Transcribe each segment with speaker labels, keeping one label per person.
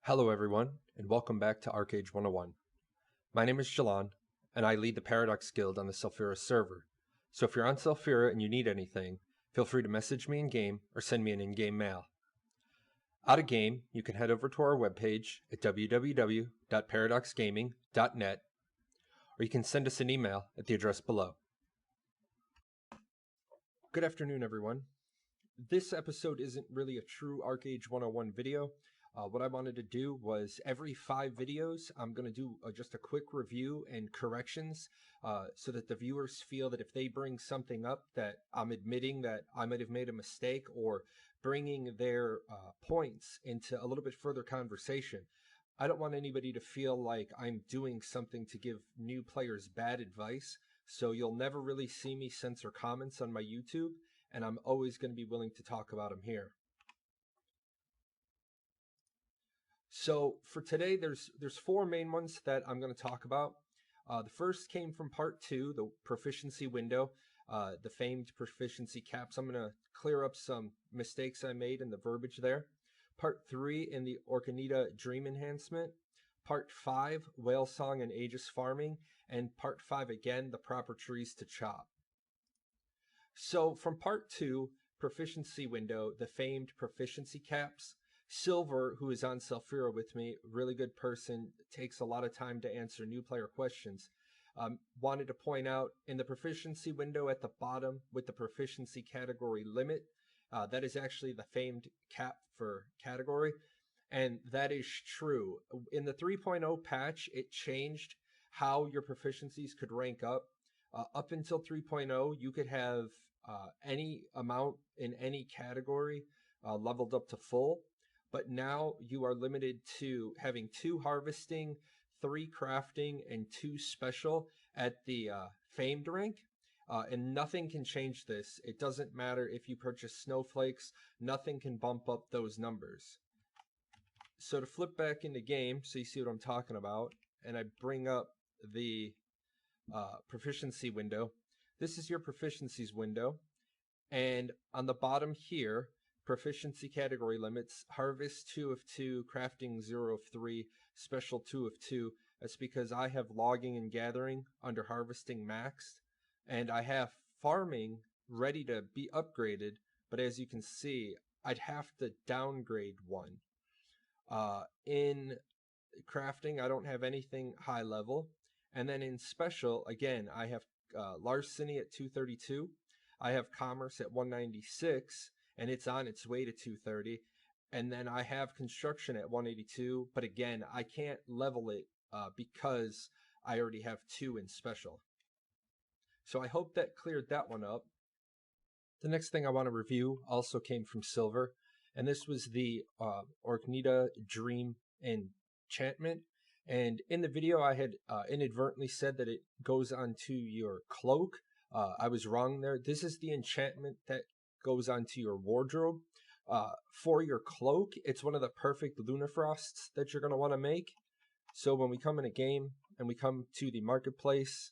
Speaker 1: Hello everyone, and welcome back to Archeage 101. My name is Jalon, and I lead the Paradox Guild on the Sulfura server. So if you're on Sulfura and you need anything, feel free to message me in-game or send me an in-game mail. Out of game, you can head over to our webpage at www.paradoxgaming.net, or you can send us an email at the address below. Good afternoon, everyone. This episode isn't really a true Archeage 101 video. What I wanted to do was every 5 videos, I'm going to do just a quick review and corrections so that the viewers feel that if they bring something up that I'm admitting that I might have made a mistake or bringing their points into a little bit further conversation. I don't want anybody to feel like I'm doing something to give new players bad advice, so you'll never really see me censor comments on my YouTube, and I'm always going to be willing to talk about them here. So for today, there's 4 main ones that I'm going to talk about. The first came from part 2, the Proficiency Window, the famed proficiency caps. I'm going to clear up some mistakes I made in the verbiage there. Part 3 in the Orcanita Dream Enhancement. Part 5, Whalesong and Aegis farming. And Part 5 again, the proper trees to chop. So from Part 2, Proficiency Window, the famed proficiency caps. Silver, who is on Sulfura with me, really good person, takes a lot of time to answer new player questions. Wanted to point out in the proficiency window at the bottom with the proficiency category limit, that is actually the famed cap for category, and that is true. In the 3.0 patch, it changed how your proficiencies could rank up. Up until 3.0, you could have any amount in any category leveled up to full. But now you are limited to having 2 harvesting, 3 crafting, and 2 special at the famed rank. And nothing can change this. It doesn't matter if you purchase snowflakes, nothing can bump up those numbers. So to flip back into game, so you see what I'm talking about, and I bring up the proficiency window. This is your proficiencies window. And on the bottom here, proficiency category limits, harvest 2 of 2, crafting 0 of 3, special 2 of 2. That's because I have logging and gathering under harvesting maxed, and I have farming ready to be upgraded, but as you can see, I'd have to downgrade 1. In crafting, I don't have anything high level, and then in special, again, I have larceny at 232, I have commerce at 196, and it's on its way to 230. And then I have construction at 182, but again, I can't level it because I already have 2 in special. So I hope that cleared that one up. The next thing I want to review also came from Silver, and this was the Orcanita Dream enchantment. And in the video, I had inadvertently said that it goes onto your cloak. I was wrong there. This is the enchantment that goes onto your wardrobe. For your cloak, it's one of the perfect Lunar Frosts that you're going to want to make. So when we come in a game and we come to the marketplace,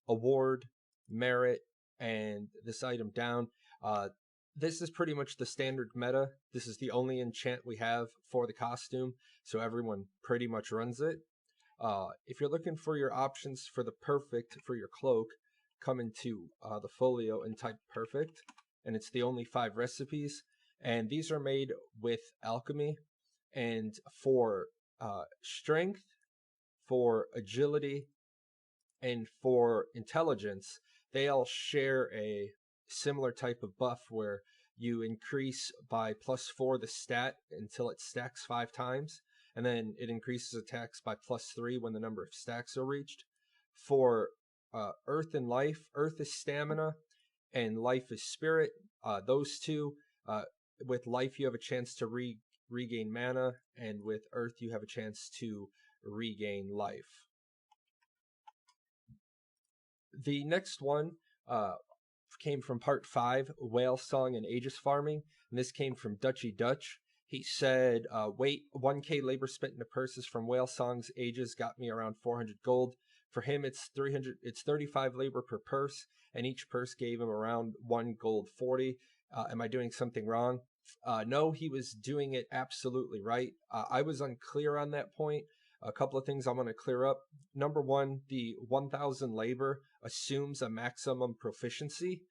Speaker 1: award, merit, and this item down, this is pretty much the standard meta. This is the only enchant we have for the costume, so everyone pretty much runs it. If you're looking for your options for the perfect for your cloak, come into the folio and type perfect, and it's the only 5 recipes, and these are made with alchemy. And for strength, for agility, and for intelligence, they all share a similar type of buff where you increase by +4 the stat until it stacks 5 times, and then it increases attacks by +3 when the number of stacks are reached. For earth and life, earth is stamina and life is spirit. Those two, with life you have a chance to regain mana, and with earth you have a chance to regain life. The next one came from part 5, Whalesong and Aegis farming, and this came from Dutchy Dutch. He said, wait, 1k labor spent into purses from Whalesong's Aegis got me around 400 gold. For him, it's 35 labor per purse, and each purse gave him around 1 gold 40. Am I doing something wrong? No, he was doing it absolutely right. I was unclear on that point. A couple of things I want to clear up. Number one, the 1000 labor assumes a maximum proficiency,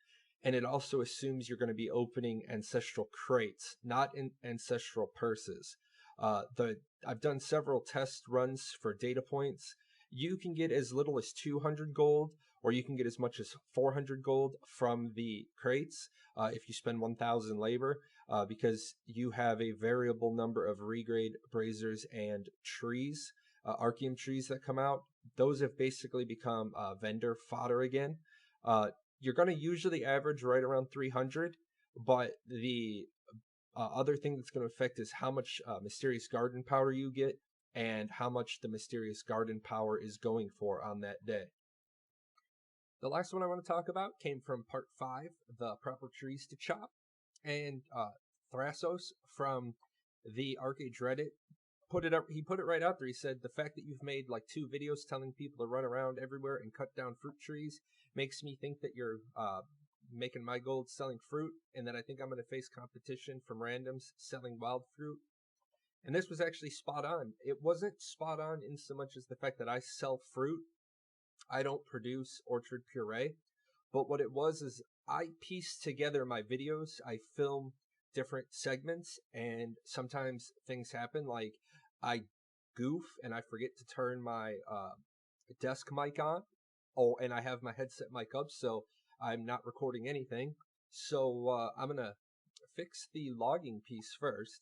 Speaker 1: and it also assumes you're going to be opening ancestral crates, not in ancestral purses. I've done several test runs for data points. You can get as little as 200 gold, or you can get as much as 400 gold from the crates if you spend 1000 labor. Because you have a variable number of regrade brazers and trees, Archeum trees that come out. Those have basically become vendor fodder again. You're going to usually average right around 300, but the other thing that's going to affect is how much Mysterious Garden power you get and how much the Mysterious Garden power is going for on that day. The last one I want to talk about came from part 5, the proper trees to chop. And Thrasos from the Archeage Reddit put it up. He put it right out there. He said, the fact that you've made like 2 videos telling people to run around everywhere and cut down fruit trees makes me think that you're making my gold selling fruit, and that I think I'm going to face competition from randoms selling wild fruit. And this was actually spot on. It wasn't spot on in so much as the fact that I sell fruit. I don't produce orchard puree. But what it was is I piece together my videos. I film different segments, and sometimes things happen like I goof and I forget to turn my desk mic on. Oh, and I have my headset mic up, so I'm not recording anything. So I'm going to fix the logging piece first.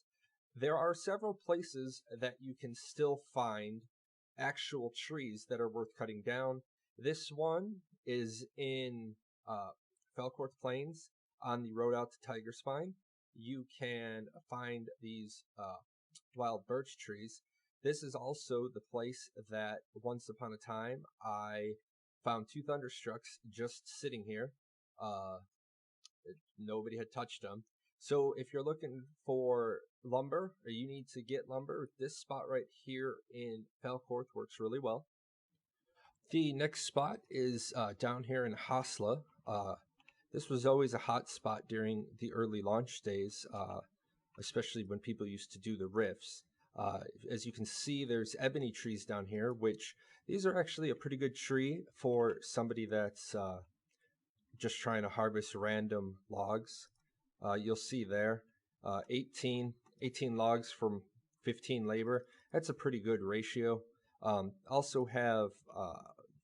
Speaker 1: There are several places that you can still find actual trees that are worth cutting down. This one is in Felcourt Plains on the road out to Tiger Spine. You can find these wild birch trees. This is also the place that once upon a time I found 2 Thunderstrucks just sitting here. Nobody had touched them. So if you're looking for lumber, or you need to get lumber, this spot right here in Felcourt works really well. The next spot is down here in Hasla. This was always a hot spot during the early launch days, especially when people used to do the rifts. As you can see, there's ebony trees down here, which these are actually a pretty good tree for somebody that's just trying to harvest random logs. You'll see there, 18 logs from 15 labor. That's a pretty good ratio. Also have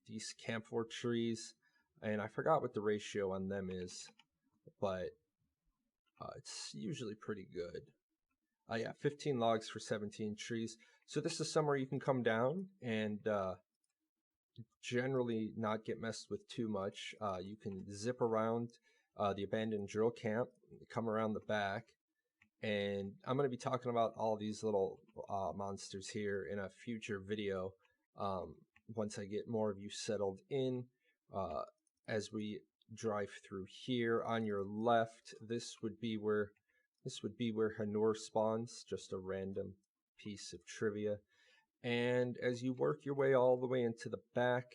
Speaker 1: these camphor trees, and I forgot what the ratio on them is, but it's usually pretty good. Yeah, 15 logs for 17 trees. So this is somewhere you can come down and generally not get messed with too much. You can zip around the abandoned drill camp, come around the back, and I'm going to be talking about all these little monsters here in a future video once I get more of you settled in. As we drive through here on your left, this would be where Hanur spawns, just a random piece of trivia. And as you work your way all the way into the back,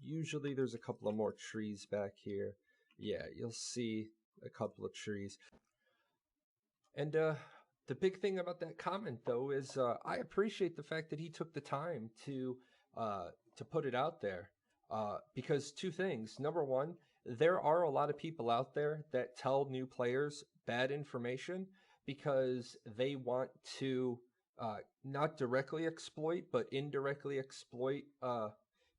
Speaker 1: usually there's a couple of more trees back here. Yeah, you'll see a couple of trees. And the big thing about that comment, though, is I appreciate the fact that he took the time to put it out there. Because 2 things. Number one, there are a lot of people out there that tell new players bad information because they want to not directly exploit, but indirectly exploit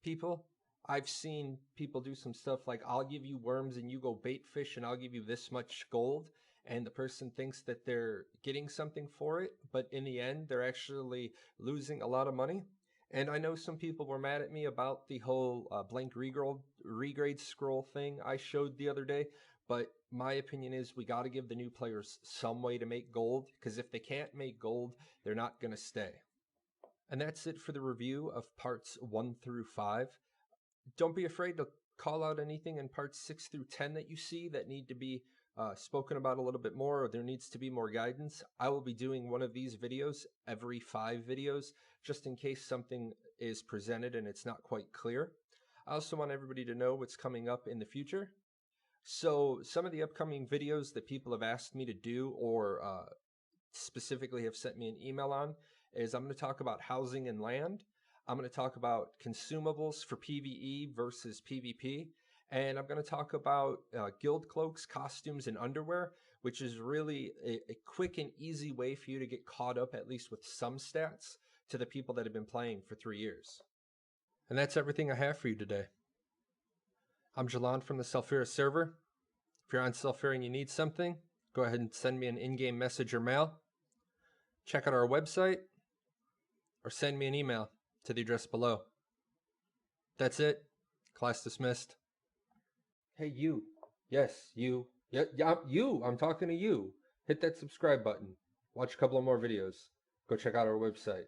Speaker 1: people. I've seen people do some stuff like, I'll give you worms and you go bait fish and I'll give you this much gold. And the person thinks that they're getting something for it, but in the end, they're actually losing a lot of money. And I know some people were mad at me about the whole blank regrade scroll thing I showed the other day, but my opinion is we got to give the new players some way to make gold, because if they can't make gold, they're not going to stay. And that's it for the review of parts 1 through 5. Don't be afraid to call out anything in parts 6 through 10 that you see that need to be spoken about a little bit more, or there needs to be more guidance. I will be doing one of these videos every 5 videos, just in case something is presented and it's not quite clear. I also want everybody to know what's coming up in the future. So some of the upcoming videos that people have asked me to do, or specifically have sent me an email on, is I'm going to talk about housing and land. I'm going to talk about consumables for PvE versus PvP. And I'm going to talk about guild cloaks, costumes, and underwear, which is really a quick and easy way for you to get caught up, at least with some stats, to the people that have been playing for 3 years. And that's everything I have for you today. I'm Jalon from the Sulfuria server. If you're on Sulfuria and you need something, go ahead and send me an in-game message or mail. Check out our website or send me an email to the address below. That's it. Class dismissed. Hey, you. Yes, you. Yeah, you. I'm talking to you. Hit that subscribe button. Watch a couple of more videos. Go check out our website.